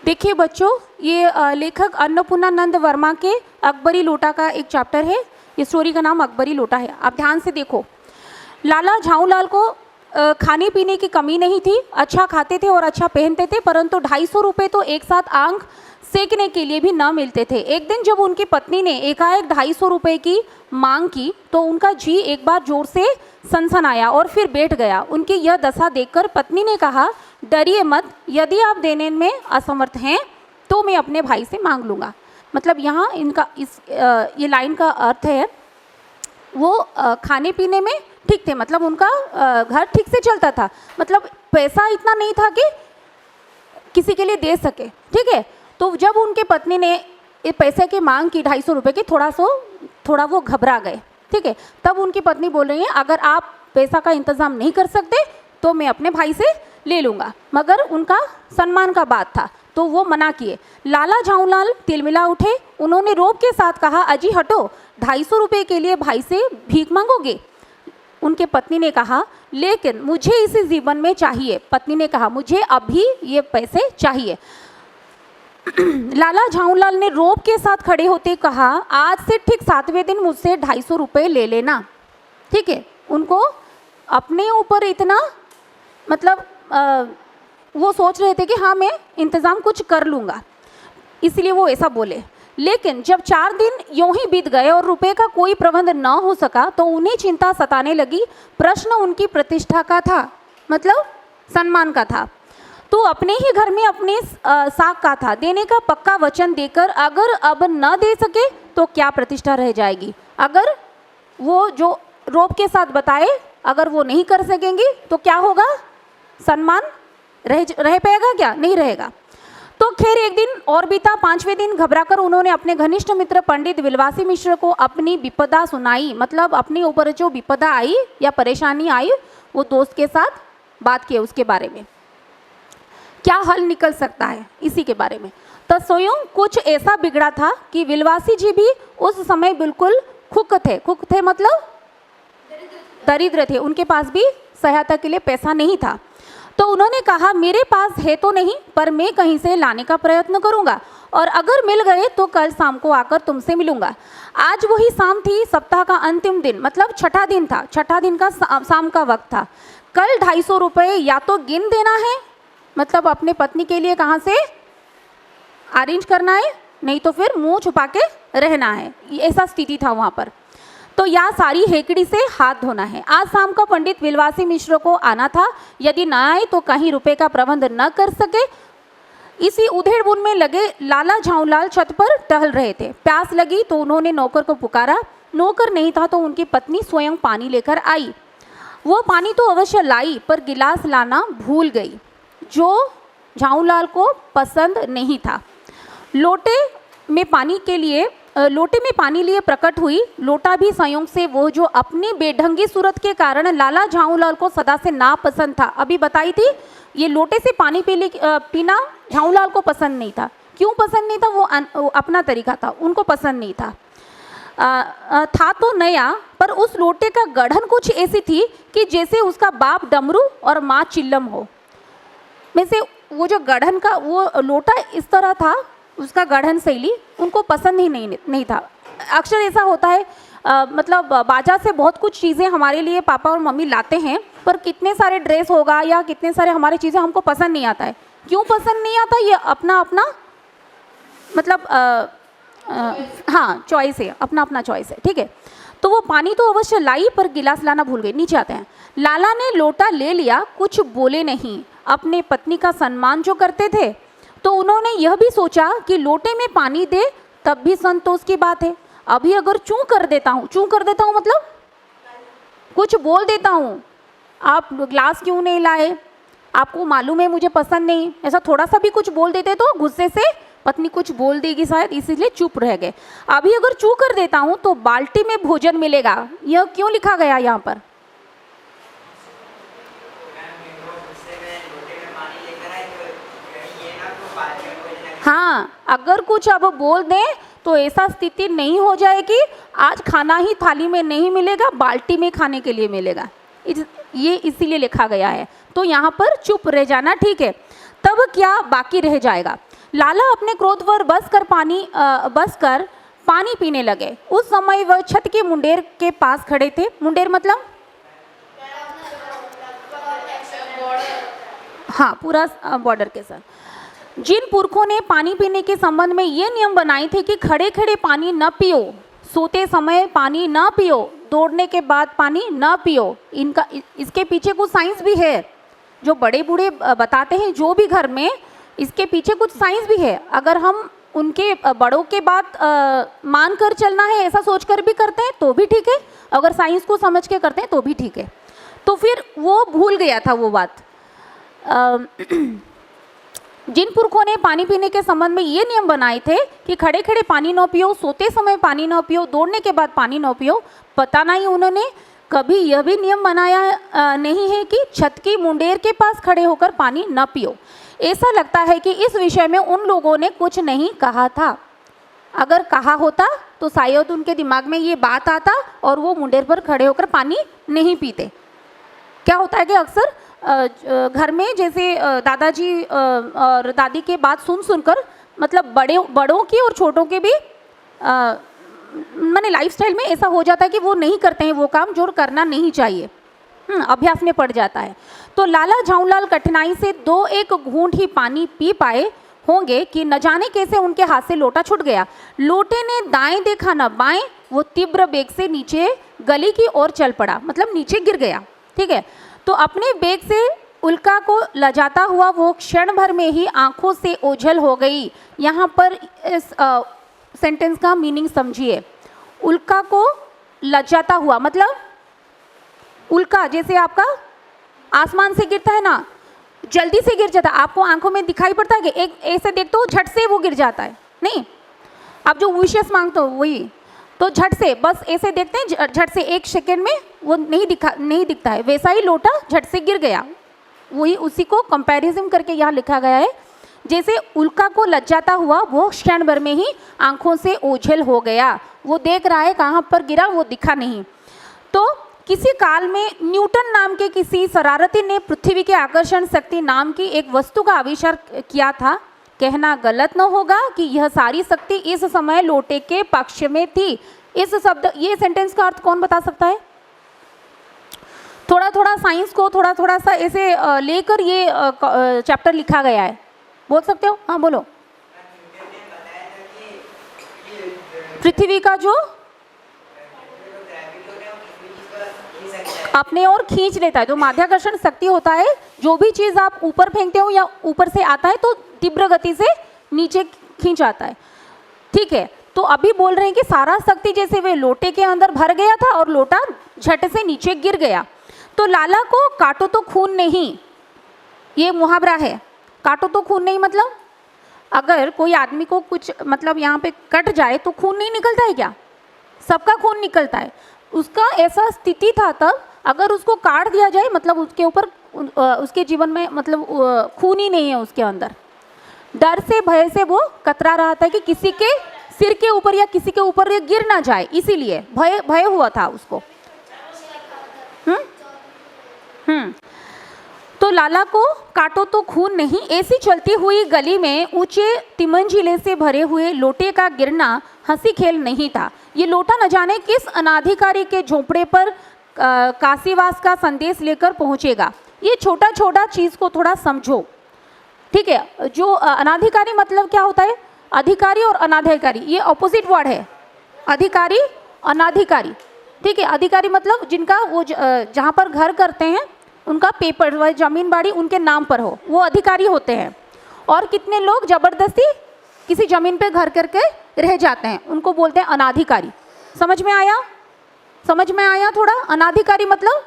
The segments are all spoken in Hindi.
देखिए बच्चों, ये लेखक अन्नपूर्णानंद वर्मा के अकबरी लोटा का एक चैप्टर है। ये स्टोरी का नाम अकबरी लोटा है। आप ध्यान से देखो। लाला झाऊलाल को खाने पीने की कमी नहीं थी, अच्छा खाते थे और अच्छा पहनते थे, परंतु 250 रुपये तो एक साथ आंख सेकने के लिए भी न मिलते थे। एक दिन जब उनकी पत्नी ने एकाएक 250 रुपये की मांग की तो उनका जी एक बार जोर से सनसनाया और फिर बैठ गया। उनकी यह दशा देखकर पत्नी ने कहा, डरिए मत, यदि आप देने में असमर्थ हैं तो मैं अपने भाई से मांग लूँगा। मतलब यहाँ इनका ये लाइन का अर्थ है, वो खाने पीने में ठीक थे, मतलब उनका घर ठीक से चलता था, मतलब पैसा इतना नहीं था कि किसी के लिए दे सके, ठीक है। तो जब उनके पत्नी ने पैसे की मांग की 250 रुपये की, थोड़ा वो घबरा गए, ठीक है। तब उनकी पत्नी बोल रही है, अगर आप पैसा का इंतज़ाम नहीं कर सकते तो मैं अपने भाई से ले लूँगा, मगर उनका सम्मान का बात था तो वो मना किए। लाला झाऊलाल तिलमिला उठे। उन्होंने रोब के साथ कहा, अजी हटो, 250 रुपये के लिए भाई से भीख मांगोगे? उनके पत्नी ने कहा, लेकिन मुझे इसी जीवन में चाहिए। पत्नी ने कहा, मुझे अभी ये पैसे चाहिए। लाला झाऊलाल ने रोब के साथ खड़े होते कहा, आज से ठीक 7वें दिन मुझसे 250 रुपये ले लेना, ठीक है। उनको अपने ऊपर इतना मतलब वो सोच रहे थे कि हाँ मैं इंतज़ाम कुछ कर लूँगा, इसलिए वो ऐसा बोले। लेकिन जब 4 दिन यूं ही बीत गए और रुपए का कोई प्रबंध न हो सका तो उन्हें चिंता सताने लगी। प्रश्न उनकी प्रतिष्ठा का था, मतलब सम्मान का था। तो अपने ही घर में अपने साख का था। देने का पक्का वचन देकर अगर अब न दे सके तो क्या प्रतिष्ठा रह जाएगी? अगर वो जो रोब के साथ बताए, अगर वो नहीं कर सकेंगी तो क्या होगा? सम्मान रह पाएगा क्या? नहीं रहेगा। तो खैर एक दिन और बीता। 5वें दिन घबराकर उन्होंने अपने घनिष्ठ मित्र पंडित विलवासी मिश्र को अपनी विपदा सुनाई। मतलब अपने ऊपर जो विपदा आई या परेशानी आई, वो दोस्त के साथ बात किए उसके बारे में, क्या हल निकल सकता है इसी के बारे में। तो स्वयं कुछ ऐसा बिगड़ा था कि विलवासी जी भी उस समय बिल्कुल खुक थे, मतलब दरिद्र थे। उनके पास भी सहायता के लिए पैसा नहीं था। तो उन्होंने कहा, मेरे पास है तो नहीं, पर मैं कहीं से लाने का प्रयत्न करूंगा और अगर मिल गए तो कल शाम को आकर तुमसे मिलूंगा। आज वही शाम थी, सप्ताह का अंतिम दिन, मतलब छठा दिन था। छठा दिन का शाम का वक्त था। कल 250 रुपये या तो गिन देना है, मतलब अपने पत्नी के लिए कहाँ से अरेंज करना है, नहीं तो फिर मुंह छुपा के रहना है, ऐसा स्थिति था वहाँ पर। तो या सारी हेकड़ी से हाथ धोना है। आज शाम को पंडित विलवासी मिश्र को आना था। यदि न आए तो कहीं रुपए का प्रबंध न कर सके। इसी उधेड़-बुन में लगे लाला झाऊलाल छत पर टहल रहे थे। प्यास लगी तो उन्होंने नौकर को पुकारा। नौकर नहीं था तो उनकी पत्नी स्वयं पानी लेकर आई। वो पानी तो अवश्य लाई, पर गिलास लाना भूल गई, जो झाऊलाल को पसंद नहीं था। लोटे में पानी लिए प्रकट हुई। लोटा भी संयोग से वो जो अपनी बेढंगी सूरत के कारण लाला झाऊलाल को सदा से नापसंद था। अभी बताई थी, ये लोटे से पानी पीना झाऊलाल को पसंद नहीं था। क्यों पसंद नहीं था? वो अपना तरीका था, उनको पसंद नहीं था। था तो नया, पर उस लोटे का गढ़न कुछ ऐसी थी कि जैसे उसका बाप डमरू और माँ चिल्लम हो। में से वो जो गढ़न का वो लोटा इस तरह था, उसका गढ़न शैली उनको पसंद ही नहीं था। अक्सर ऐसा होता है, मतलब बाजार से बहुत कुछ चीज़ें हमारे लिए पापा और मम्मी लाते हैं, पर कितने सारे ड्रेस होगा या कितने सारे हमारी चीज़ें हमको पसंद नहीं आता है। क्यों पसंद नहीं आता? ये अपना मतलब हाँ चॉइस है, अपना चॉइस है, ठीक है। तो वो पानी तो अवश्य लाई, पर गिलास लाना भूल गई। नीचे आते हैं। लाला ने लोटा ले लिया, कुछ बोले नहीं। अपने पत्नी का सम्मान जो करते थे, तो उन्होंने यह भी सोचा कि लोटे में पानी दे तब भी संतोष की बात है। अभी अगर चूं कर देता हूँ मतलब कुछ बोल देता हूँ, आप ग्लास क्यों नहीं लाए, आपको मालूम है मुझे पसंद नहीं, ऐसा थोड़ा सा भी कुछ बोल देते तो गुस्से से पत्नी कुछ बोल देगी शायद, इसीलिए चुप रह गए। अभी अगर चूं कर देता हूँ तो बाल्टी में भोजन मिलेगा। यह क्यों लिखा गया यहाँ पर? हाँ, अगर कुछ अब बोल दें तो ऐसा स्थिति नहीं हो जाए कि आज खाना ही थाली में नहीं मिलेगा, बाल्टी में खाने के लिए मिलेगा। ये इसीलिए लिखा गया है। तो यहाँ पर चुप रह जाना ठीक है। तब क्या बाकी रह जाएगा? लाला अपने क्रोध पर बस कर पानी पीने लगे। उस समय वह छत के मुंडेर के पास खड़े थे। मुंडेर मतलब हाँ, पूरा बॉर्डर के साथ। जिन पुरखों ने पानी पीने के संबंध में ये नियम बनाए थे कि खड़े खड़े पानी न पियो, सोते समय पानी न पियो, दौड़ने के बाद पानी न पियो, इसके पीछे कुछ साइंस भी है जो बड़े बूढ़े बताते हैं। जो भी घर में, इसके पीछे कुछ साइंस भी है। अगर हम उनके बड़ों के बात मान कर चलना है, ऐसा सोचकर भी करते हैं तो भी ठीक है, अगर साइंस को समझ के करते हैं तो भी ठीक है। तो फिर वो भूल गया था वो बात। जिन पुरखों ने पानी पीने के संबंध में ये नियम बनाए थे कि खड़े खड़े पानी न पियो, सोते समय पानी न पियो, दौड़ने के बाद पानी न पियो, पता नहीं उन्होंने कभी यह भी नियम बनाया नहीं है कि छत की मुंडेर के पास खड़े होकर पानी न पियो। ऐसा लगता है कि इस विषय में उन लोगों ने कुछ नहीं कहा था। अगर कहा होता तो शायद उनके दिमाग में ये बात आता और वो मुंडेर पर खड़े होकर पानी नहीं पीते। क्या होता है कि अक्सर घर में जैसे दादाजी और दादी के बात सुनकर मतलब बड़ों की और छोटों के भी माने लाइफस्टाइल में ऐसा हो जाता है कि वो नहीं करते हैं वो काम जो करना नहीं चाहिए, अभ्यास में पड़ जाता है। तो लाला झाऊलाल कठिनाई से 2-1 घूंट ही पानी पी पाए होंगे कि न जाने कैसे उनके हाथ से लोटा छूट गया। लोटे ने दाएं देखा न बाएं, वो तीव्र बेग से नीचे गली की ओर चल पड़ा, मतलब नीचे गिर गया। ठीक है, तो अपने बेग से उल्का को लजाता हुआ वो क्षण भर में ही आंखों से ओझल हो गई। यहाँ पर इस सेंटेंस का मीनिंग समझिए। उल्का को लजाता हुआ मतलब उल्का जैसे आपका आसमान से गिरता है ना, जल्दी से गिर जाता है, आपको आंखों में दिखाई पड़ता है कि एक ऐसे देखते हो झट से वो गिर जाता है, नहीं आप जो विशेष मांगते हो वही, तो झट से बस ऐसे देखते हैं, झट से 1 सेकेंड में वो नहीं दिखता है, वैसा ही लोटा झट से गिर गया। वही उसी को कंपैरिजन करके यहाँ लिखा गया है, जैसे उल्का को लज्जाता हुआ वो क्षण भर में ही आंखों से ओझल हो गया। वो देख रहा है कहाँ पर गिरा, वो दिखा नहीं। तो किसी काल में न्यूटन नाम के किसी शरारती ने पृथ्वी के आकर्षण शक्ति नाम की एक वस्तु का आविष्कार किया था। कहना गलत न होगा कि यह सारी शक्ति इस समय लोटे के पक्ष में थी। इस शब्द, ये सेंटेंस का अर्थ कौन बता सकता है? थोड़ा थोड़ा साइंस को थोड़ा सा ऐसे लेकर ये चैप्टर लिखा गया है, बोल सकते हो? हाँ बोलो। पृथ्वी का जो अपने और खींच लेता है, जो माध्याकर्षण शक्ति होता है, जो भी चीज़ आप ऊपर फेंकते हो या ऊपर से आता है तो तीव्र गति से नीचे खींच आता है। ठीक है, तो अभी बोल रहे हैं कि सारा शक्ति जैसे वे लोटे के अंदर भर गया था और लोटा झट से नीचे गिर गया। तो लाला को काटो तो खून नहीं, ये मुहावरा है। काटो तो खून नहीं मतलब अगर कोई आदमी को कुछ मतलब यहाँ पे कट जाए तो खून नहीं निकलता है क्या? सबका खून निकलता है। उसका ऐसा स्थिति था तब, अगर उसको काट दिया जाए मतलब उसके ऊपर उसके जीवन में मतलब खून ही नहीं है उसके अंदर। डर से भय से वो कतरा रहा था कि किसी के सिर के ऊपर या किसी के ऊपर ये गिर ना जाए, इसीलिए भय हुआ था उसको। तो लाला को काटो तो खून नहीं, ऐसी चलती हुई गली में ऊंचे तिमंजिले से भरे हुए लोटे का गिरना हंसी खेल नहीं था। ये लोटा न जाने किस अनाधिकारी के झोंपड़े पर काशीवास का संदेश लेकर पहुंचेगा। ये छोटा छोटा चीज को थोड़ा समझो, ठीक है। जो अनाधिकारी मतलब क्या होता है? अधिकारी और अनाधिकारी ये ऑपोजिट वर्ड है, अधिकारी अनाधिकारी। ठीक है, अधिकारी मतलब जिनका वो जहाँ पर घर करते हैं उनका पेपर व जमीन बाड़ी उनके नाम पर हो, वो अधिकारी होते हैं। और कितने लोग जबरदस्ती किसी जमीन पे घर करके रह जाते हैं, उनको बोलते हैं अनाधिकारी। समझ में आया? समझ में आया थोड़ा? अनाधिकारी मतलब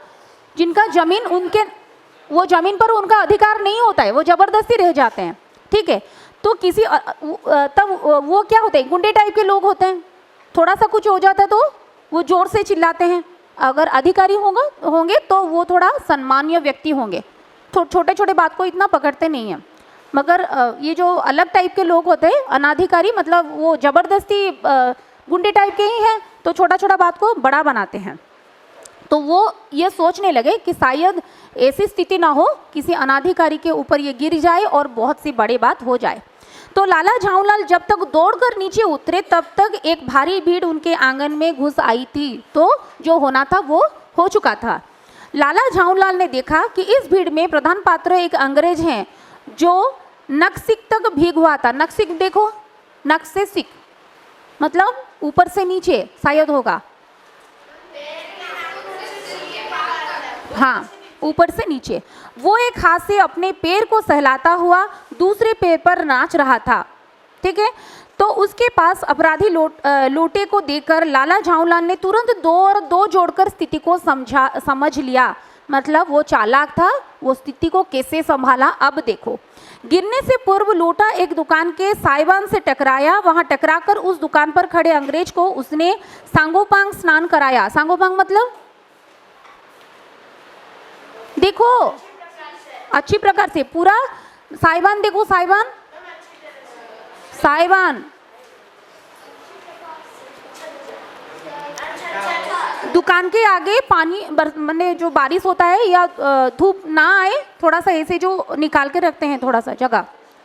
जिनका जमीन उनके वो जमीन पर उनका अधिकार नहीं होता है, वो जबरदस्ती रह जाते हैं। ठीक है, तो किसी तब वो क्या होते हैं? गुंडे टाइप के लोग होते हैं। थोड़ा सा कुछ हो जाता है तो वो जोर से चिल्लाते हैं। अगर अधिकारी होंगे तो वो थोड़ा सम्मानीय व्यक्ति होंगे, छोटे छोटे बात को इतना पकड़ते नहीं हैं। मगर ये जो अलग टाइप के लोग होते हैं अनाधिकारी मतलब वो जबरदस्ती गुंडे टाइप के ही हैं, तो छोटा छोटा बात को बड़ा बनाते हैं। तो वो ये सोचने लगे कि शायद ऐसी स्थिति ना हो किसी अनाधिकारी के ऊपर ये गिर जाए और बहुत सी बड़ी बात हो जाए। तो लाला झाऊलाल जब तक दौड़कर नीचे उतरे तब तक एक भारी भीड़ उनके आंगन में घुस आई थी। तो जो होना था वो हो चुका था। लाला झाऊलाल ने देखा कि इस भीड़ में प्रधान पात्र एक अंग्रेज हैं जो नक्सिक तक भीग हुआ था। नक्सिक देखो, नक से सिक मतलब ऊपर से नीचे शायद होगा, हाँ ऊपर से नीचे। वो एक हाथ से अपने पैर को सहलाता हुआ दूसरे पैर पर नाच रहा था। ठीक है, तो उसके पास अपराधी लोटे को देखकर लाला झाऊलाल ने तुरंत दो और दो जोड़कर स्थिति को समझ लिया। मतलब वो चालाक था, वो स्थिति को कैसे संभाला अब देखो। गिरने से पूर्व लोटा एक दुकान के साइबान से टकराया। वहां टकराकर उस दुकान पर खड़े अंग्रेज को उसने सांगोपांग स्नान कराया। सांगोपांग मतलब देखो अच्छी प्रकार से पूरा साइबान देखो, साइबान साइबान दुकान के आगे पानी मैंने जो बारिश होता है या धूप ना आए थोड़ा सा ऐसे जो निकाल के रखते हैं थोड़ा सा जगह,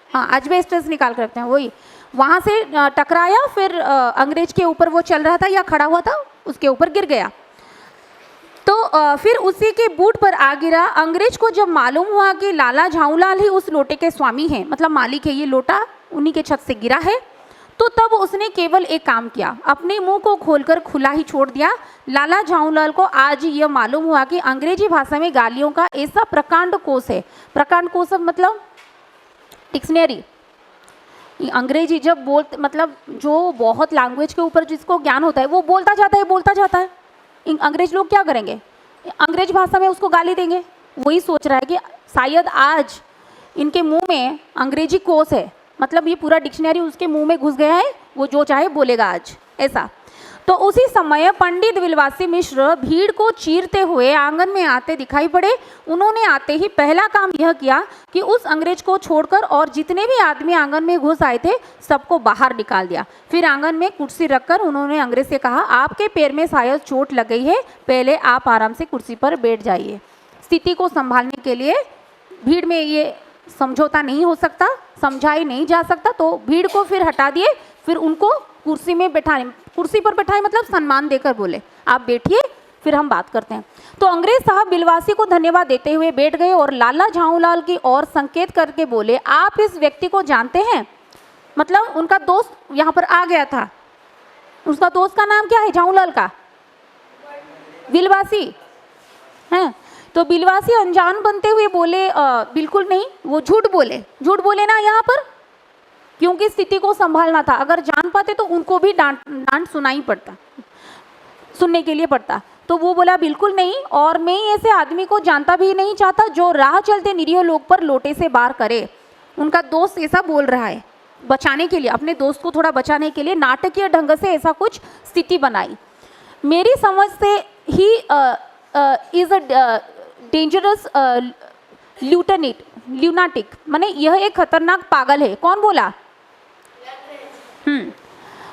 हाँ एस्बेस्टस निकाल के रखते हैं, वही वहाँ से टकराया। फिर अंग्रेज के ऊपर वो चल रहा था या खड़ा हुआ था, उसके ऊपर गिर गया। तो फिर उसी के बूट पर आ गिरा। अंग्रेज को जब मालूम हुआ कि लाला झाऊलाल ही उस लोटे के स्वामी हैं, मतलब मालिक है, ये लोटा उन्हीं के छत से गिरा है, तो तब उसने केवल एक काम किया, अपने मुंह को खोलकर खुला ही छोड़ दिया। लाला झाऊलाल को आज यह मालूम हुआ कि अंग्रेजी भाषा में गालियों का ऐसा प्रकांड कोश है। प्रकांड कोश मतलब डिक्शनरी। अंग्रेजी जब मतलब जो बहुत लैंग्वेज के ऊपर जिसको ज्ञान होता है वो बोलता जाता है। अंग्रेज लोग क्या करेंगे, अंग्रेज भाषा में उसको गाली देंगे। वही सोच रहा है कि शायद आज इनके मुंह में अंग्रेजी कोश है, मतलब ये पूरा डिक्शनरी उसके मुंह में घुस गया है, वो जो चाहे बोलेगा आज, ऐसा। तो उसी समय पंडित विलवासी मिश्र भीड़ को चीरते हुए आंगन में आते दिखाई पड़े। उन्होंने आते ही पहला काम यह किया कि उस अंग्रेज को छोड़कर और जितने भी आदमी आंगन में घुस आए थे सबको बाहर निकाल दिया। फिर आंगन में कुर्सी रखकर उन्होंने अंग्रेज से कहा, आपके पैर में शायद चोट लग गई है, पहले आप आराम से कुर्सी पर बैठ जाइए। स्थिति को संभालने के लिए भीड़ में ये समझौता नहीं हो सकता, समझाई नहीं जा सकता, तो भीड़ को फिर हटा दिए। फिर उनको कुर्सी में बैठाए, कुर्सी पर बैठाए मतलब सम्मान देकर बोले, आप बैठिए फिर हम बात करते हैं। तो अंग्रेज साहब बिलवासी को धन्यवाद देते हुए बैठ गए और लाला झाऊलाल की ओर संकेत करके बोले, आप इस व्यक्ति को जानते हैं? मतलब उनका दोस्त यहाँ पर आ गया था, उसका दोस्त का नाम क्या है झाऊलाल का? बिलवासी है। तो बिलवासी अनजान बनते हुए बोले, बिल्कुल नहीं, वो झूठ बोले ना यहाँ पर, क्योंकि स्थिति को संभालना था। अगर जान पाते तो उनको भी डांट सुनने के लिए पड़ता। तो वो बोला बिल्कुल नहीं, और मैं ऐसे आदमी को जानता भी नहीं चाहता जो राह चलते निरीह लोग पर लोटे से वार करे। उनका दोस्त ऐसा बोल रहा है, बचाने के लिए, अपने दोस्त को थोड़ा बचाने के लिए नाटकीय ढंग से ऐसा कुछ स्थिति बनाई। मेरी समझ से ही इज अ डेंजरस ल्यूनाटिक, माने यह एक खतरनाक पागल है। कौन बोला?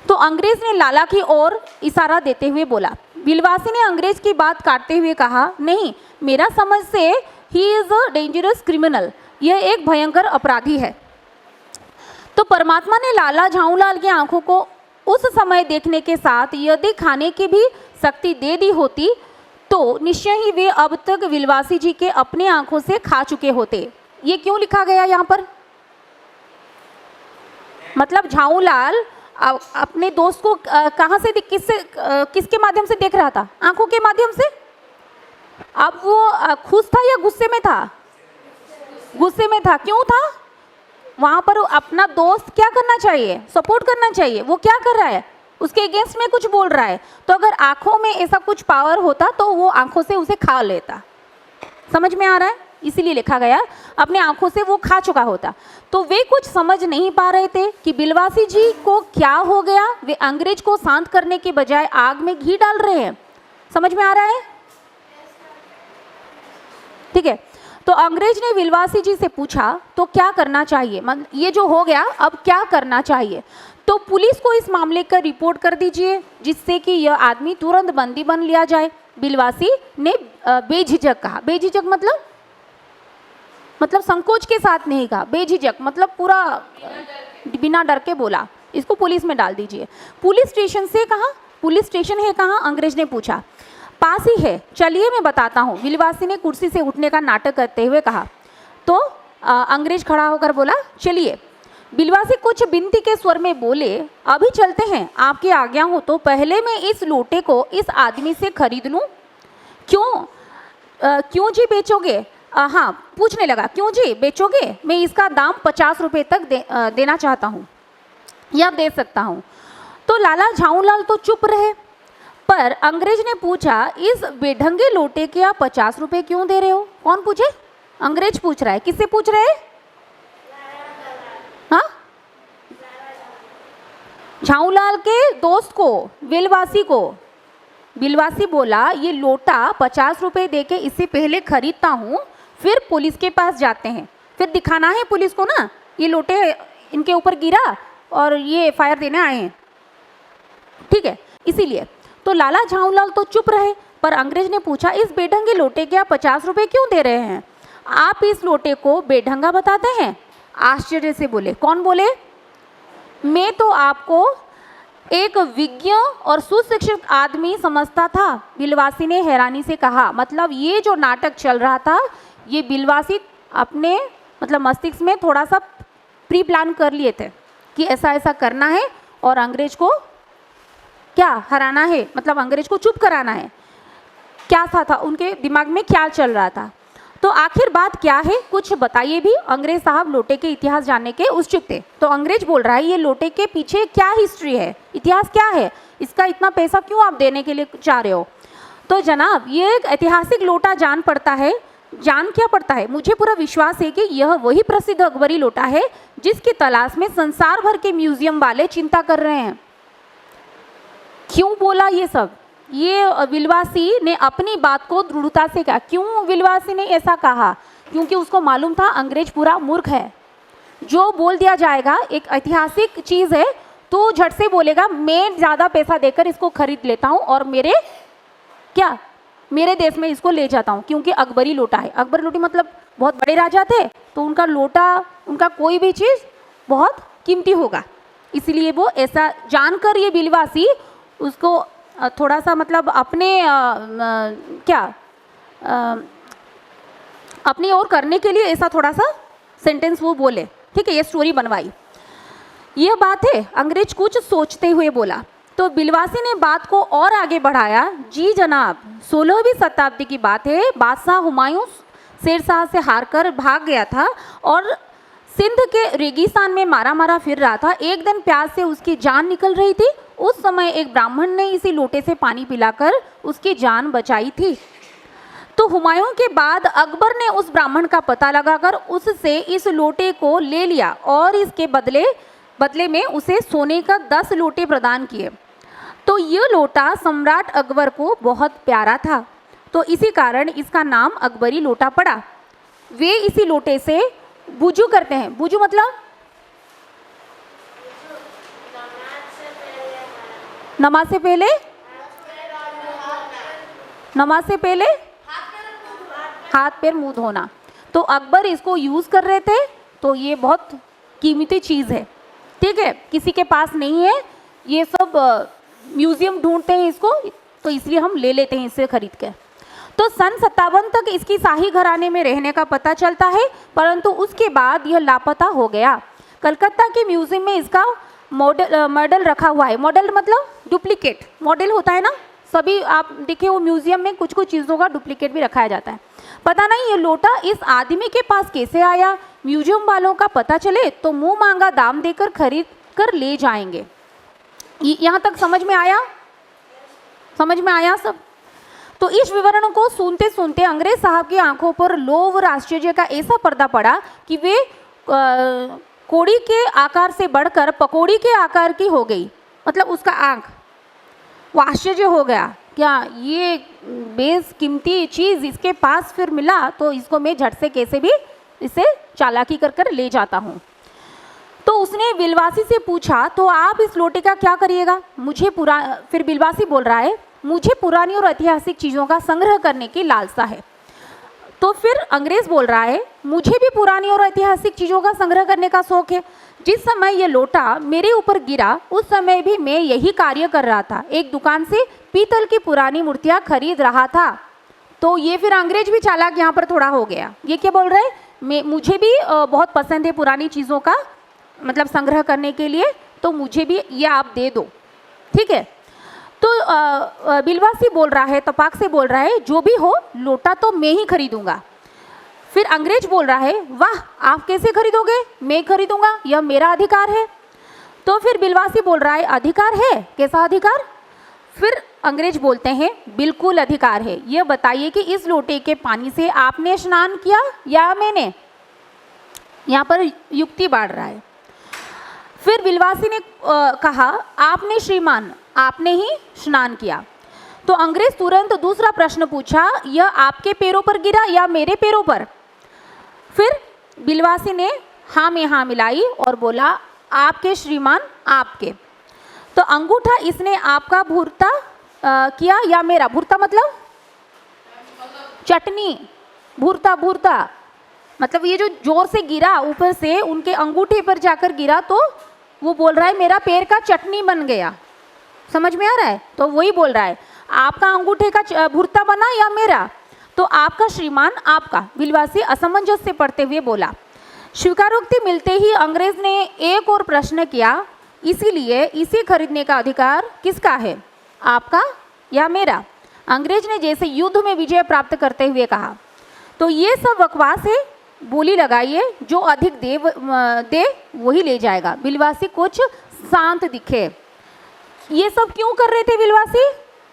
तो अंग्रेज ने लाला की ओर इशारा देते हुए बोला। बिलवासी ने अंग्रेज की बात काटते हुए कहा, नहीं, मेरा समझ से he is a dangerous criminal, यह एक भयंकर अपराधी है। तो परमात्मा ने लाला झाऊलाल की आंखों को उस समय देखने के साथ यदि खाने की भी शक्ति दे दी होती तो निश्चय ही वे अब तक विलवासी जी के अपने आंखों से खा चुके होते। ये क्यों लिखा गया यहाँ पर? मतलब झाऊलाल अपने दोस्त को कहाँ से किसके माध्यम से देख रहा था? आंखों के माध्यम से। अब वो खुश था या गुस्से में था? गुस्से में था। क्यों था? वहां पर अपना दोस्त क्या करना चाहिए? सपोर्ट करना चाहिए। वो क्या कर रहा है? उसके अगेंस्ट में कुछ बोल रहा है। तो अगर आंखों में ऐसा कुछ पावर होता तो वो आंखों से उसे खा लेता। समझ में आ रहा है? इसीलिए लिखा गया, अपने आंखों से वो खा चुका होता। तो वे कुछ समझ नहीं पा रहे थे कि बिलवासी जी को क्या हो गया। वे अंग्रेज को शांत करने के बजाय आग में घी डाल रहे हैं। समझ में आ रहा है? ठीक है। तो अंग्रेज ने बिलवासी जी से पूछा, तो क्या करना चाहिए? ये जो हो गया, अब क्या करना चाहिए? तो पुलिस को इस मामले का रिपोर्ट कर दीजिए, जिससे कि यह आदमी तुरंत बंदी बन लिया जाए। बिलवासी ने बेझिझक कहा। बेझिझक मतलब संकोच के साथ नहीं कहा। बेझिझक मतलब पूरा बिना डर के बोला इसको पुलिस में डाल दीजिए। पुलिस स्टेशन से कहा, पुलिस स्टेशन है कहाँ? अंग्रेज ने पूछा। पास ही है, चलिए मैं बताता हूँ, बिलवासी ने कुर्सी से उठने का नाटक करते हुए कहा। तो अंग्रेज खड़ा होकर बोला चलिए। बिलवासी कुछ बिनती के स्वर में बोले, अभी चलते हैं, आपकी आज्ञा हो तो पहले मैं इस लोटे को इस आदमी से खरीद लूँ। क्यों? क्यों जी बेचोगे? हाँ, पूछने लगा, क्यों जी बेचोगे? मैं इसका दाम 50 रुपये तक देना चाहता हूँ या दे सकता हूँ। तो लाला झाऊलाल तो चुप रहे, पर अंग्रेज ने पूछा, इस बेढंगे लोटे के आप 50 रुपये क्यों दे रहे हो? कौन पूछे? अंग्रेज पूछ रहा है। किससे पूछ रहे हैं? हाँ, झाऊलाल के दोस्त को, बिलवासी को। बिलवासी बोला, ये लोटा 50 रुपये दे के इससे पहले खरीदता हूँ, फिर पुलिस के पास जाते हैं, फिर दिखाना है पुलिस को ना ये लोटे इनके ऊपर गिरा और ये फायर देने आए हैं, ठीक है, इसीलिए। तो लाला झाऊलाल तो चुप रहे, पर अंग्रेज ने पूछा, इस बेढंगे लोटे के आप 50 रुपये क्यों दे रहे हैं? आप इस लोटे को बेढंगा बताते हैं? आश्चर्य से बोले। कौन बोले? मैं तो आपको एक विज्ञ और सुशिक्षित आदमी समझता था, बिलवासी ने हैरानी से कहा। मतलब ये जो नाटक चल रहा था, ये बिलवासी अपने मतलब मस्तिष्क में थोड़ा सा प्री प्लान कर लिए थे कि ऐसा ऐसा करना है और अंग्रेज को क्या हराना है, मतलब अंग्रेज को चुप कराना है। क्या था उनके दिमाग में क्या चल रहा था? तो आखिर बात क्या है, कुछ बताइए भी। अंग्रेज साहब लोटे के इतिहास जानने के उत्सुक थे। तो अंग्रेज बोल रहा है, ये लोटे के पीछे क्या हिस्ट्री है, इतिहास क्या है, इसका इतना पैसा क्यों आप देने के लिए चाह रहे हो? तो जनाब, ये एक ऐतिहासिक लोटा जान क्या पड़ता है? मुझे पूरा विश्वास है कि यह वही प्रसिद्ध अकबरी लोटा है जिसकी तलाश में संसार भर के म्यूजियम वाले चिंता कर रहे हैं। क्यों बोला ये सब? ये बिलवासी ने अपनी बात को दृढ़ता से कहा। क्यों बिलवासी ने ऐसा कहा? क्योंकि उसको मालूम था अंग्रेज पूरा मूर्ख है। जो बोल दिया जाएगा, एक ऐतिहासिक चीज़ है, तो झट से बोलेगा मैं ज़्यादा पैसा देकर इसको खरीद लेता हूँ और मेरे देश में इसको ले जाता हूँ, क्योंकि अकबरी लोटा है। अकबरी लोटी मतलब बहुत बड़े राजा थे, तो उनका लोटा, उनका कोई भी चीज़ बहुत कीमती होगा, इसलिए वो ऐसा जानकर ये बिलवासी उसको थोड़ा सा मतलब अपनी ओर करने के लिए ऐसा थोड़ा सा सेंटेंस वो बोले, ठीक है, ये स्टोरी बनवाई। ये बात है, अंग्रेज कुछ सोचते हुए बोला। तो बिलवासी ने बात को और आगे बढ़ाया। जी जनाब, 16वीं शताब्दी की बात है, बादशाह हुमायूं शेरशाह से हारकर भाग गया था और सिंध के रेगिस्तान में मारा फिर रहा था। एक दिन प्यास से उसकी जान निकल रही थी। उस समय एक ब्राह्मण ने इसी लोटे से पानी पिलाकर उसकी जान बचाई थी। तो हुमायूं के बाद अकबर ने उस ब्राह्मण का पता लगाकर उससे इस लोटे को ले लिया और इसके बदले में उसे सोने का 10 लोटे प्रदान किए। तो ये लोटा सम्राट अकबर को बहुत प्यारा था, तो इसी कारण इसका नाम अकबरी लोटा पड़ा। वे इसी लोटे से वुजू करते हैं। वुजू मतलब नमाज से पहले हाथ पैर मुंह धोना। तो अकबर इसको यूज़ कर रहे थे, तो ये बहुत कीमती चीज़ है, ठीक है, किसी के पास नहीं है, ये सब म्यूज़ियम ढूंढते हैं इसको, तो इसलिए हम ले लेते हैं इससे खरीद के। तो सन 57 तक इसकी शाही घराने में रहने का पता चलता है, परंतु उसके बाद यह लापता हो गया। कलकत्ता के म्यूज़ियम में इसका मॉडल रखा हुआ है। मॉडल मतलब डुप्लीकेट, मॉडल होता है ना, सभी आप देखिए वो म्यूज़ियम में कुछ चीज़ों का डुप्लीकेट भी रखाया जाता है। पता नहीं ये लोटा इस आदमी के पास कैसे आया, म्यूज़ियम वालों का पता चले तो मुँह मांगा दाम देकर खरीद कर ले जाएंगे। यहाँ तक समझ में आया सब? तो इस विवरण को सुनते सुनते अंग्रेज साहब की आंखों पर लोभ और आश्चर्य का ऐसा पर्दा पड़ा कि वे कोड़ी के आकार से बढ़कर पकौड़ी के आकार की हो गई। मतलब उसका आंख, वो आश्चर्य हो गया, क्या ये बेस कीमती चीज़ इसके पास फिर मिला, तो इसको मैं झट से कैसे भी इसे चालाकी कर ले जाता हूँ। तो उसने बिलवासी से पूछा, तो आप इस लोटे का क्या करिएगा? फिर बिलवासी बोल रहा है, मुझे पुरानी और ऐतिहासिक चीज़ों का संग्रह करने की लालसा है। तो फिर अंग्रेज बोल रहा है, मुझे भी पुरानी और ऐतिहासिक चीज़ों का संग्रह करने का शौक है। जिस समय ये लोटा मेरे ऊपर गिरा उस समय भी मैं यही कार्य कर रहा था, एक दुकान से पीतल की पुरानी मूर्तियाँ खरीद रहा था। तो ये फिर अंग्रेज भी चालाक यहाँ पर थोड़ा हो गया। ये क्या बोल रहे हैं, मुझे भी बहुत पसंद है पुरानी चीज़ों का मतलब संग्रह करने के लिए, तो मुझे भी ये आप दे दो, ठीक है। तो बिलवासी बोल रहा है, तपाक से बोल रहा है, जो भी हो लोटा तो मैं ही खरीदूंगा। फिर अंग्रेज बोल रहा है, वाह आप कैसे खरीदोगे, मैं खरीदूंगा, यह मेरा अधिकार है। तो फिर बिलवासी बोल रहा है, अधिकार है, कैसा अधिकार। फिर अंग्रेज बोलते हैं, बिल्कुल अधिकार है। यह बताइए कि इस लोटे के पानी से आपने स्नान किया या मैंने। यहाँ पर युक्ति बाढ़ रहा है। फिर बिलवासी ने कहा, आपने श्रीमान, आपने ही स्नान किया। तो अंग्रेज तुरंत दूसरा प्रश्न पूछा, यह आपके पैरों पर गिरा या मेरे पैरों पर। फिर बिलवासी ने हाँ में हाँ मिलाई और बोला, आपके श्रीमान, आपके। तो अंगूठा इसने आपका भूरता किया या मेरा। भूरता मतलब चटनी, भूरता भूरता मतलब ये जो जोर से गिरा ऊपर से उनके अंगूठे पर जाकर गिरा, तो वो बोल रहा है मेरा पैर का चटनी बन गया। समझ में आ रहा है। तो वही बोल रहा है, आपका अंगूठे का भूरता बना या मेरा। तो आपका श्रीमान, आपका। बिलवासी असमंजस से पढ़ते हुए बोला। स्वीकारोक्ति मिलते ही अंग्रेज ने एक और प्रश्न किया, इसीलिए इसे खरीदने का अधिकार किसका है, आपका या मेरा। अंग्रेज ने जैसे युद्ध में विजय प्राप्त करते हुए कहा, तो ये सब बकवास है, बोली लगाइए, जो अधिक दे वही ले जाएगा। बिलवासी कुछ शांत दिखे। ये सब क्यों कर रहे थे बिलवासी,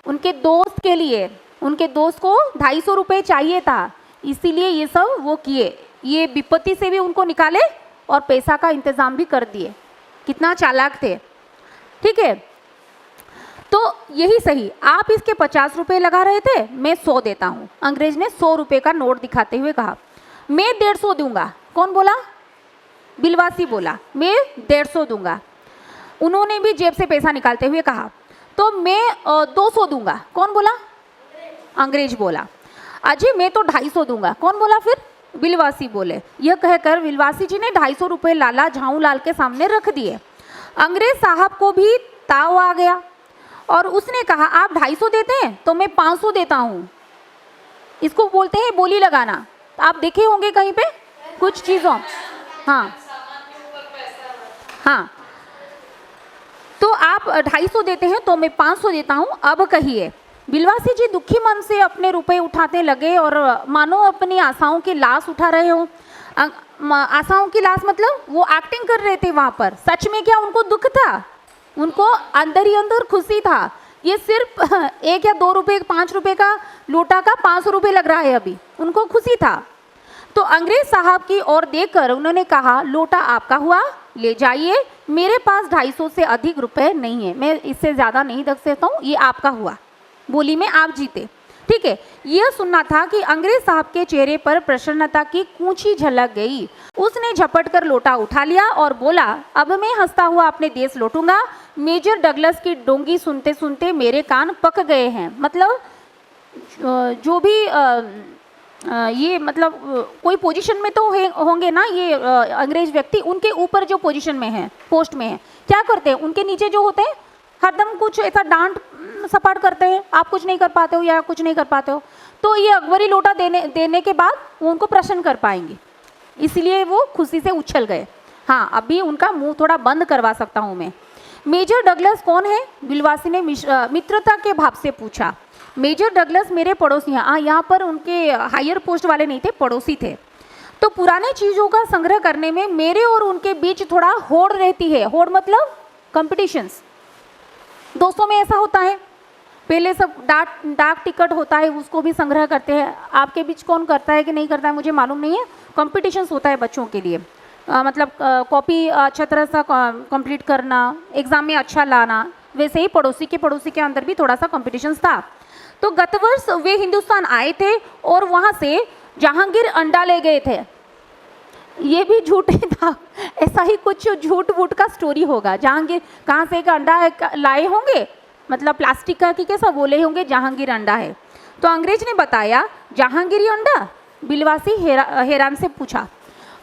उनके दोस्त के लिए। उनके दोस्त को 250 रुपये चाहिए था, इसीलिए ये सब वो किए। ये विपत्ति से भी उनको निकाले और पैसा का इंतजाम भी कर दिए। कितना चालाक थे, ठीक है। तो यही सही, आप इसके 50 रुपये लगा रहे थे, मैं 100 देता हूँ। अंग्रेज ने 100 रुपये का नोट दिखाते हुए कहा, मैं 150 दूंगा। कौन बोला, बिलवासी बोला, मैं 150 दूंगा। उन्होंने भी जेब से पैसा निकालते हुए कहा, तो मैं 200 दूंगा। कौन बोला, अंग्रेज बोला। अजय मैं तो 250 दूंगा। कौन बोला फिर, बिलवासी बोले। यह कहकर बिलवासी जी ने 250 रुपये लाला झाऊ लाल के सामने रख दिए। अंग्रेज साहब को भी ताव आ गया और उसने कहा, आप 250 देते हैं तो मैं 500 देता हूँ। इसको बोलते हैं बोली लगाना। आप देखे होंगे कहीं पे कुछ चीज़ों, हाँ हाँ। तो आप 250 देते हैं तो मैं 500 देता हूँ, अब कहिए। बिलवासी जी दुखी मन से अपने रुपए उठाने लगे और मानो अपनी आशाओं की लाश उठा रहे हो। आशाओं की लाश मतलब वो एक्टिंग कर रहे थे वहाँ पर। सच में क्या उनको दुख था, उनको अंदर ही अंदर खुशी था। ये सिर्फ 1 या 2 रुपये 5 रुपये का लोटा का 500 रुपये लग रहा है, अभी उनको खुशी था। तो अंग्रेज साहब की ओर देखकर उन्होंने कहा, लोटा आपका हुआ, ले जाइए, मेरे पास 250 से अधिक रुपए नहीं है, मैं इससे ज़्यादा नहीं रख सकता हूँ, ये आपका हुआ, बोली में आप जीते, ठीक है। यह सुनना था कि अंग्रेज साहब के चेहरे पर प्रसन्नता की कूंची झलक गई। उसने झपट कर लोटा उठा लिया और बोला, अब मैं हंसता हुआ अपने देश लौटूंगा। मेजर डगलस की डोंगी सुनते सुनते मेरे कान पक गए हैं। मतलब जो भी ये मतलब कोई पोजीशन में तो होंगे ना ये अंग्रेज व्यक्ति, उनके ऊपर जो पोजीशन में है, पोस्ट में है, क्या करते हैं, उनके नीचे जो होते हैं हरदम कुछ ऐसा डांट सपाट करते हैं, आप कुछ नहीं कर पाते हो या कुछ नहीं कर पाते हो। तो ये अकबरी लोटा देने के बाद वो उनको प्रश्न कर पाएंगे, इसलिए वो खुशी से उछल गए। हाँ, अभी उनका मुंह थोड़ा बंद करवा सकता हूँ मैं। मेजर डगलस कौन है, बिलवासी ने मित्रता के भाव से पूछा। मेजर डगलस मेरे पड़ोसी हैं। यहाँ पर उनके हायर पोस्ट वाले नहीं थे, पड़ोसी थे। तो पुराने चीज़ों का संग्रह करने में मेरे और उनके बीच थोड़ा होड़ रहती है। होड़ मतलब कंपटीशंस, दोस्तों में ऐसा होता है। पहले सब डाक टिकट होता है, उसको भी संग्रह करते हैं। आपके बीच कौन करता है कि नहीं करता है मुझे मालूम नहीं है। कंपटीशंस होता है बच्चों के लिए, मतलब कॉपी अच्छा तरह सा कंप्लीट करना, एग्ज़ाम में अच्छा लाना। वैसे ही पड़ोसी के अंदर भी थोड़ा सा कंपटीशंस था। तो गत वर्ष वे हिंदुस्तान आए थे और वहाँ से जहांगीर अंडा ले गए थे। ये भी झूठ ही था, ऐसा ही कुछ झूठ वूठ का स्टोरी होगा। जहांगीर कहाँ से एक अंडा लाए होंगे, मतलब प्लास्टिक का कि कैसा बोले होंगे जहांगीर अंडा है। तो अंग्रेज ने बताया, जहांगीरी अंडा बिलवासी हैरान से पूछा।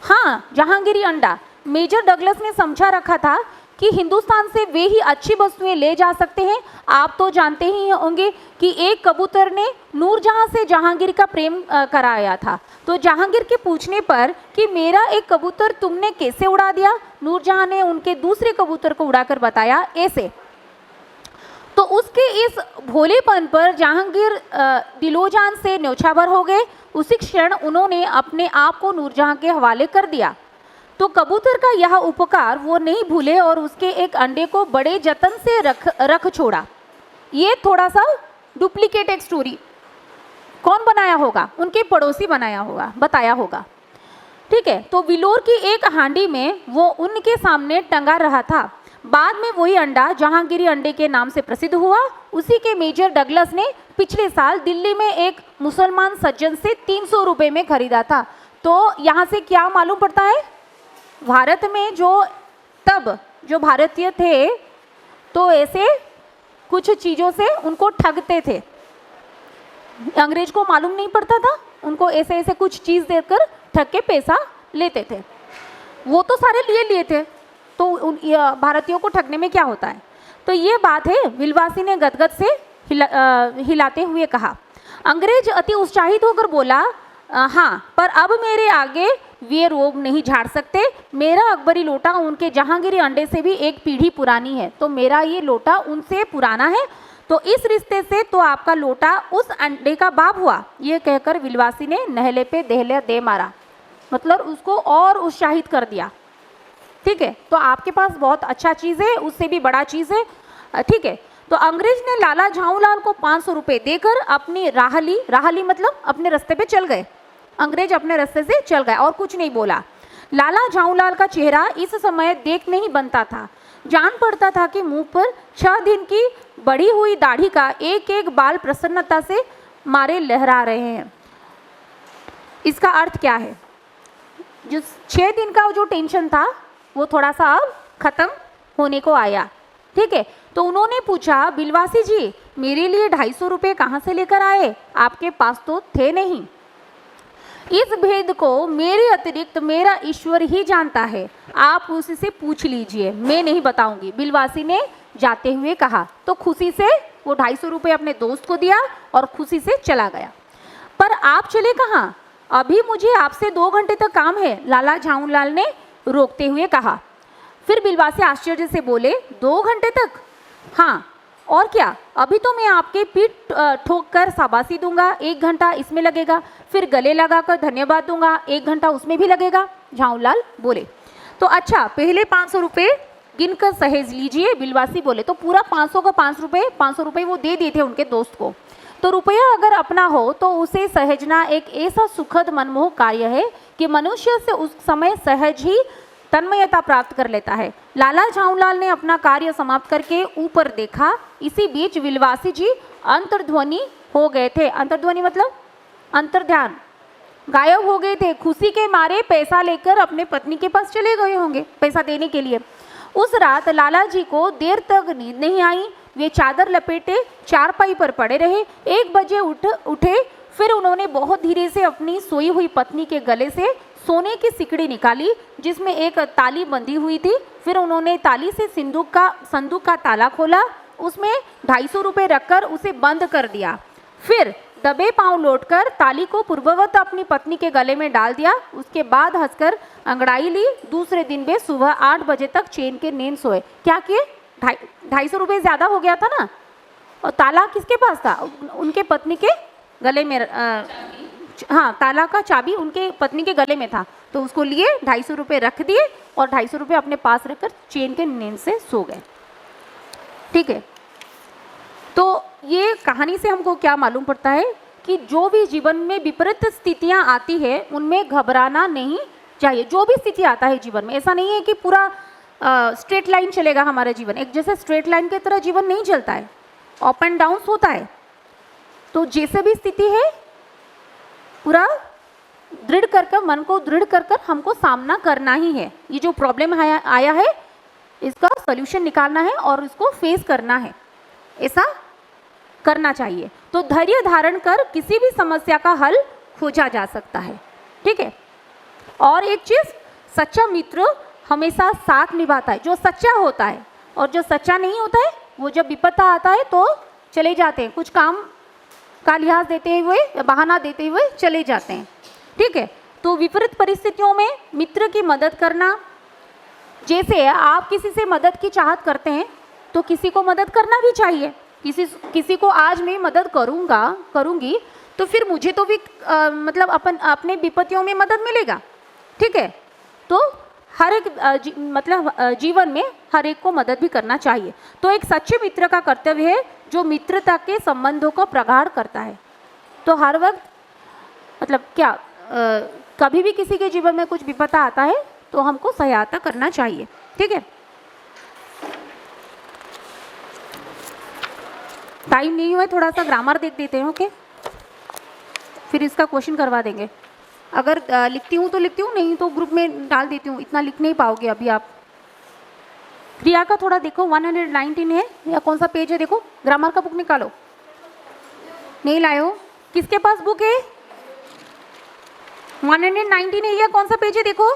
हाँ, जहांगीरी अंडा। मेजर डगलस ने समझा रखा था कि हिंदुस्तान से वे ही अच्छी वस्तुएं ले जा सकते हैं। आप तो जानते ही होंगे कि एक कबूतर ने नूरजहां से जहांगीर का प्रेम कराया था। तो जहांगीर के पूछने पर कि मेरा एक कबूतर तुमने कैसे उड़ा दिया, नूरजहां ने उनके दूसरे कबूतर को उड़ाकर बताया ऐसे। तो उसके इस भोलेपन पर जहांगीर दिलोजान से न्योछावर हो गए। उसी क्षण उन्होंने अपने आप को नूरजहां के हवाले कर दिया। तो कबूतर का यह उपकार वो नहीं भूले और उसके एक अंडे को बड़े जतन से रख छोड़ा। ये थोड़ा सा डुप्लीकेट एक स्टोरी कौन बनाया होगा, उनके पड़ोसी बनाया होगा, बताया होगा। ठीक है, तो विलोर की एक हांडी में वो उनके सामने टंगा रहा था। बाद में वही अंडा जहांगीरी अंडे के नाम से प्रसिद्ध हुआ। उसी के मेजर डगलस ने पिछले साल दिल्ली में एक मुसलमान सज्जन से 300 रुपये में खरीदा था। तो यहाँ से क्या मालूम पड़ता है, भारत में जो भारतीय थे तो ऐसे कुछ चीज़ों से उनको ठगते थे। अंग्रेज को मालूम नहीं पड़ता था, उनको ऐसे ऐसे कुछ चीज़ देकर ठग के पैसा लेते थे। वो तो सारे लिए थे, तो भारतीयों को ठगने में क्या होता है। तो ये बात है, विलवासी ने गदगद से हिलाते हुए कहा। अंग्रेज अति उत्साहित होकर बोला, हाँ, पर अब मेरे आगे वे रोब नहीं झाड़ सकते। मेरा अकबरी लोटा उनके जहांगीरी अंडे से भी एक पीढ़ी पुरानी है, तो मेरा ये लोटा उनसे पुराना है, तो इस रिश्ते से तो आपका लोटा उस अंडे का बाप हुआ। ये कहकर विलवासी ने नहले पे दहले दे मारा, मतलब उसको और उत्साहित कर दिया। ठीक है, तो आपके पास बहुत अच्छा चीज़ है, उससे भी बड़ा चीज़ है। ठीक है, तो अंग्रेज ने लाला झाऊलाल को 500 रुपये देकर अपनी राहली मतलब अपने रास्ते पे चल गए। अंग्रेज अपने रास्ते से चल गए और कुछ नहीं बोला। लाला झाऊलाल का चेहरा इस समय देख नहीं बनता था। जान पड़ता था कि मुंह पर 6 दिन की बढ़ी हुई दाढ़ी का एक एक बाल प्रसन्नता से मारे लहरा रहे हैं। इसका अर्थ क्या है, जो 6 दिन का जो टेंशन था वो थोड़ा सा अब खत्म होने को आया। ठीक है, तो उन्होंने पूछा, बिलवासी जी मेरे लिए 250 रुपये कहाँ से लेकर आए, आपके पास तो थे नहीं। इस भेद को मेरे अतिरिक्त मेरा ईश्वर ही जानता है, आप उससे पूछ लीजिए, मैं नहीं बताऊंगी, बिलवासी ने जाते हुए कहा। तो खुशी से वो 250 रुपये अपने दोस्त को दिया और खुशी से चला गया। पर आप चले कहाँ, अभी मुझे आपसे 2 घंटे तक काम है, लाला झाऊलाल ने रोकते हुए कहा। फिर बिलवासी आश्चर्य से बोले, 2 घंटे तक? हाँ, और क्या, अभी तो मैं आपके पीठ ठोक कर शाबाशी दूंगा, 1 घंटा इसमें लगेगा, फिर गले लगाकर धन्यवाद दूंगा, 1 घंटा उसमें भी लगेगा। झाऊलाल बोले, तो अच्छा पहले 500 रुपये गिनकर सहेज लीजिए। बिलवासी बोले, तो पूरा 500 का 500 रुपये वो दे दिए थे उनके दोस्त को। तो रुपया अगर अपना हो तो उसे सहेजना एक ऐसा सुखद मनमोहक कार्य है कि मनुष्य से उस समय सहज ही तन्मयता प्राप्त कर लेता है। लाला झाऊलाल ने अपना कार्य समाप्त करके ऊपर देखा। इसी बीच विलवासी जी अंतर्ध्वनि हो गए थे। अंतर्ध्वनि मतलब अंतर्ध्यान, गायब हो गए थे। खुशी के मारे पैसा लेकर अपने पत्नी के पास चले गए होंगे पैसा देने के लिए। उस रात लाला जी को देर तक नींद नहीं आई। वे चादर लपेटे चारपाई पर पड़े रहे। 1 बजे उठे। फिर उन्होंने बहुत धीरे से अपनी सोई हुई पत्नी के गले से सोने की सिकड़ी निकाली जिसमें एक ताली बंधी हुई थी। फिर उन्होंने ताली से संदूक का ताला खोला, उसमें 250 रुपये रखकर उसे बंद कर दिया। फिर दबे पांव लौटकर ताली को पूर्ववत अपनी पत्नी के गले में डाल दिया। उसके बाद हंसकर अंगड़ाई ली। दूसरे दिन वे सुबह 8 बजे तक चैन के नींद सोए। क्या किए, 250 रुपये ज़्यादा हो गया था ना, और ताला किसके पास था, उनके पत्नी के गले में। हाँ, ताला का चाबी उनके पत्नी के गले में था, तो उसको लिए 250 रुपये रख दिए और 250 रुपये अपने पास रखकर चैन के नींद से सो गए। ठीक है, तो ये कहानी से हमको क्या मालूम पड़ता है कि जो भी जीवन में विपरीत स्थितियाँ आती है उनमें घबराना नहीं चाहिए। जो भी स्थिति आता है जीवन में, ऐसा नहीं है कि पूरा स्ट्रेट लाइन चलेगा हमारा जीवन। एक जैसे स्ट्रेट लाइन की तरह जीवन नहीं चलता है, अप एंड डाउन होता है। तो जैसे भी स्थिति है पूरा दृढ़ कर मन को दृढ़ कर हमको सामना करना ही है। ये जो प्रॉब्लम आया है इसका सॉल्यूशन निकालना है और इसको फेस करना है, ऐसा करना चाहिए। तो धैर्य धारण कर किसी भी समस्या का हल खोजा जा सकता है। ठीक है, और एक चीज़, सच्चा मित्र हमेशा साथ निभाता है, जो सच्चा होता है। और जो सच्चा नहीं होता है वो जब विपत्ता आता है तो चले जाते हैं, कुछ काम का लिहाज देते हुए, बहाना देते हुए चले जाते हैं। ठीक है, तो विपरीत परिस्थितियों में मित्र की मदद करना, जैसे आप किसी से मदद की चाहत करते हैं तो किसी को मदद करना भी चाहिए। किसी को आज मैं मदद करूँगी तो फिर मुझे तो भी मतलब अपने विपत्तियों में मदद मिलेगा। ठीक है, तो हर एक जीवन में हर एक को मदद भी करना चाहिए। तो एक सच्चे मित्र का कर्तव्य है जो मित्रता के संबंधों को प्रगाढ़ करता है। तो हर वक्त मतलब क्या कभी भी किसी के जीवन में कुछ विपत्ता आता है तो हमको सहायता करना चाहिए। ठीक है, टाइम नहीं हुआ, थोड़ा सा ग्रामर देख देते हैं। ओके, फिर इसका क्वेश्चन करवा देंगे। अगर लिखती हूँ तो लिखती हूँ, नहीं तो ग्रुप में डाल देती हूँ, इतना लिख नहीं पाओगे अभी आप। क्रिया का थोड़ा देखो, 119 है या कौन सा पेज है, देखो ग्रामर का बुक निकालो। नहीं लाए हो? किसके पास बुक है? 119 है या कौन सा पेज है, देखो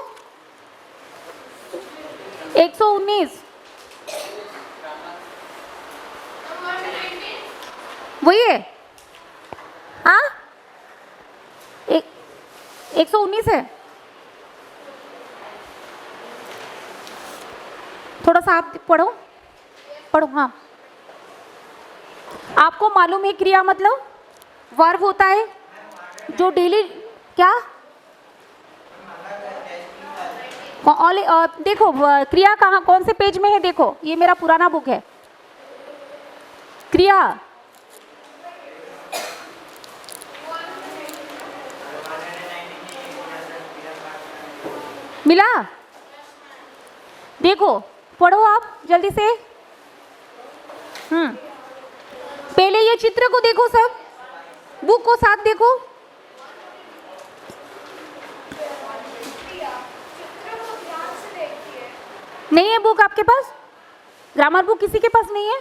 119 वही है। हाँ, 119 है। थोड़ा सा आप पढ़ो। हाँ, आपको मालूम है क्रिया मतलब वर्ब होता है जो डेली क्या देखो क्रिया कहाँ कौन से पेज में है, देखो ये मेरा पुराना बुक है। क्रिया मिला? देखो पढ़ो आप जल्दी से। पहले ये चित्र को देखो, सब बुक को साथ देखो। नहीं है बुक आपके पास? ग्रामर बुक किसी के पास नहीं है?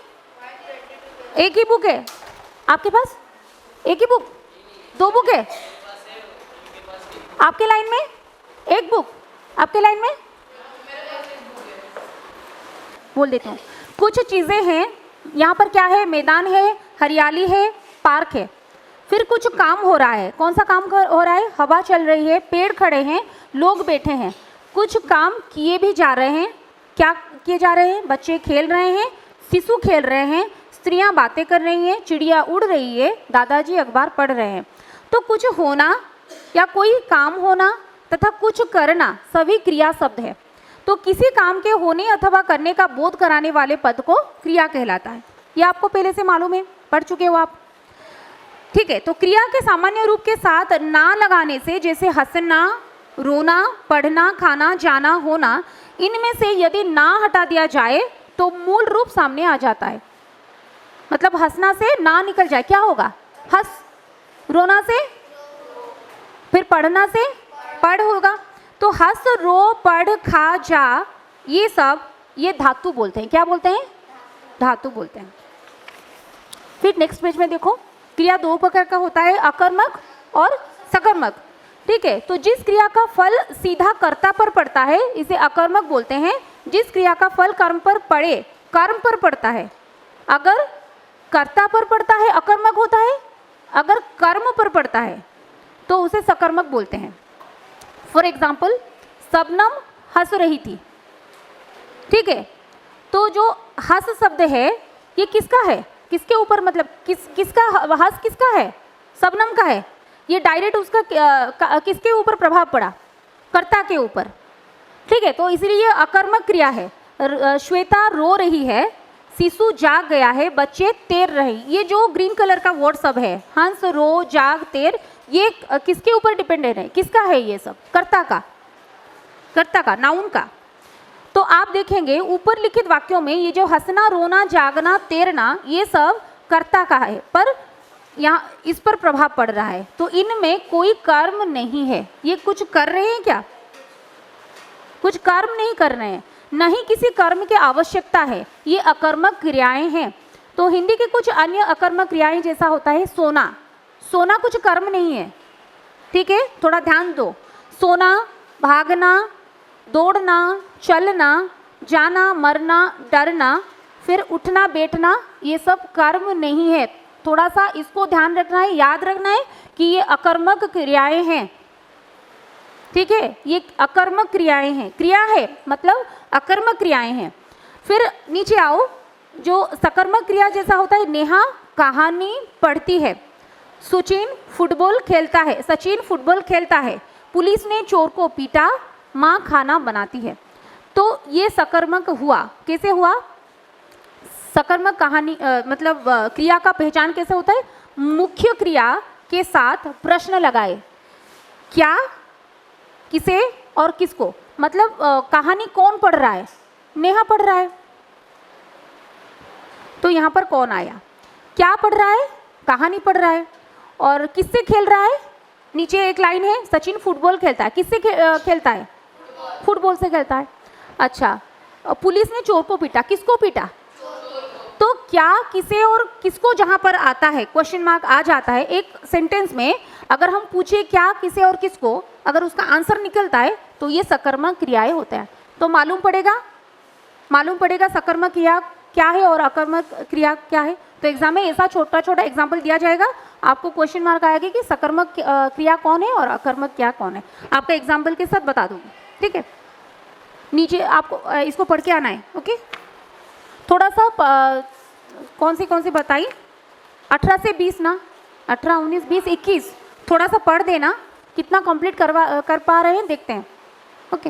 एक ही बुक है आपके पास? एक ही बुक? दो बुक है आपके लाइन में? एक बुक आपके लाइन में? बोल देती हूँ। कुछ चीज़ें हैं यहाँ पर, क्या है, मैदान है, हरियाली है, पार्क है। फिर कुछ काम हो रहा है। कौन सा काम हो रहा है? हवा चल रही है, पेड़ खड़े हैं, लोग बैठे हैं। कुछ काम किए भी जा रहे हैं। क्या किए जा रहे हैं? बच्चे खेल रहे हैं, शिशु खेल रहे हैं, स्त्रियां बातें कर रही हैं, चिड़िया उड़ रही है, दादाजी अखबार पढ़ रहे हैं। तो कुछ होना या कोई काम होना तथा कुछ करना सभी क्रिया शब्द है। तो किसी काम के होने अथवा करने का बोध कराने वाले पद को क्रिया कहलाता है। ये आपको पहले से मालूम है, पढ़ चुके हो आप। ठीक है, तो क्रिया के सामान्य रूप के साथ ना लगाने से, जैसे हंसना, रोना, पढ़ना, खाना, जाना, होना, इनमें से यदि ना हटा दिया जाए तो मूल रूप सामने आ जाता है। मतलब हंसना से ना निकल जाए, क्या होगा? हंस। रोना से, फिर पढ़ना से पढ़ होगा। तो हंस, रो, पढ़, खा, जा, ये सब ये धातु बोलते हैं। क्या बोलते हैं? धातु बोलते हैं। फिर नेक्स्ट पेज में देखो, क्रिया दो प्रकार का होता है, अकर्मक और सकर्मक। ठीक है, तो जिस क्रिया का फल सीधा कर्ता पर पड़ता है इसे अकर्मक बोलते हैं। जिस क्रिया का फल कर्म पर पड़े, कर्म पर पड़ता है, अगर कर्ता पर पड़ता है अकर्मक होता है, अगर कर्म पर पड़ता है तो उसे सकर्मक बोलते हैं। फॉर एग्जाम्पल, शबनम हंस रही थी। ठीक है, तो जो हंस शब्द है ये किसका है? किसके ऊपर, मतलब किसका हंस किसका है? शबनम का है। ये डायरेक्ट उसका किसके ऊपर प्रभाव पड़ा? कर्ता के ऊपर। ठीक है, तो इसलिए ये अकर्मक क्रिया है। श्वेता रो रही है, शिशु जाग गया है, बच्चे तैर रहे। ये जो ग्रीन कलर का वर्ड सब है, हंस, रो, जाग, तैर, ये किसके ऊपर डिपेंडेंट है? किसका है ये सब? कर्ता का, कर्ता का, नाउन का। तो आप देखेंगे ऊपर लिखित वाक्यों में ये जो हंसना, रोना, जागना, तैरना, ये सब कर्ता का है, पर यहाँ इस पर प्रभाव पड़ रहा है। तो इनमें कोई कर्म नहीं है। ये कुछ कर रहे हैं क्या? कुछ कर्म नहीं कर रहे हैं, नहीं किसी कर्म की आवश्यकता है। ये अकर्मक क्रियाएं हैं। तो हिंदी के कुछ अन्य अकर्मक क्रियाएं जैसा होता है सोना। सोना कुछ कर्म नहीं है, ठीक है, थोड़ा ध्यान दो। सोना, भागना, दौड़ना, चलना, जाना, मरना, डरना, फिर उठना बैठना, ये सब कर्म नहीं है। थोड़ा सा इसको ध्यान रखना है, याद रखना है कि ये अकर्मक क्रियाएं हैं। ठीक है, ये अकर्मक क्रियाएं हैं, क्रिया है मतलब अकर्मक क्रियाएं हैं। फिर नीचे आओ, जो सकर्मक क्रिया जैसा होता है, नेहा कहानी पढ़ती है, सचिन फुटबॉल खेलता है, पुलिस ने चोर को पीटा, माँ खाना बनाती है। तो ये सकर्मक हुआ। कैसे हुआ? सकर्मक कहानी मतलब क्रिया का पहचान कैसे होता है? मुख्य क्रिया के साथ प्रश्न लगाए, क्या, किसे और किसको। मतलब कहानी कौन पढ़ रहा है? नेहा पढ़ रहा है। तो यहाँ पर कौन आया? क्या पढ़ रहा है? कहानी पढ़ रहा है। और किससे खेल रहा है? नीचे एक लाइन है, सचिन फुटबॉल खेलता है। किससे खेलता है? फुटबॉल से खेलता है। अच्छा, पुलिस ने चोर को पीटा। किसको पीटा? तो क्या, किसे और किसको जहाँ पर आता है, क्वेश्चन मार्क आ जाता है एक सेंटेंस में, अगर हम पूछे क्या, किसे और किसको, अगर उसका आंसर निकलता है तो ये सकर्मक क्रियाएं होते हैं। तो मालूम पड़ेगा सकर्मक क्रिया क्या है और अकर्मक क्रिया क्या है। तो एग्जाम में ऐसा छोटा छोटा एग्जाम्पल दिया जाएगा, आपको क्वेश्चन मार्क आएगा कि सकर्मक क्रिया कौन है और अकर्मक क्रिया कौन है। आपका एग्जाम्पल के साथ बता दूंगी, ठीक है। नीचे आपको इसको पढ़ के आना है, ओके। थोड़ा सा कौन सी बताई? 18 से 20 ना, 18, 19, 20, 21 थोड़ा सा पढ़ देना, कितना कंप्लीट कर पा रहे हैं देखते हैं, ओके।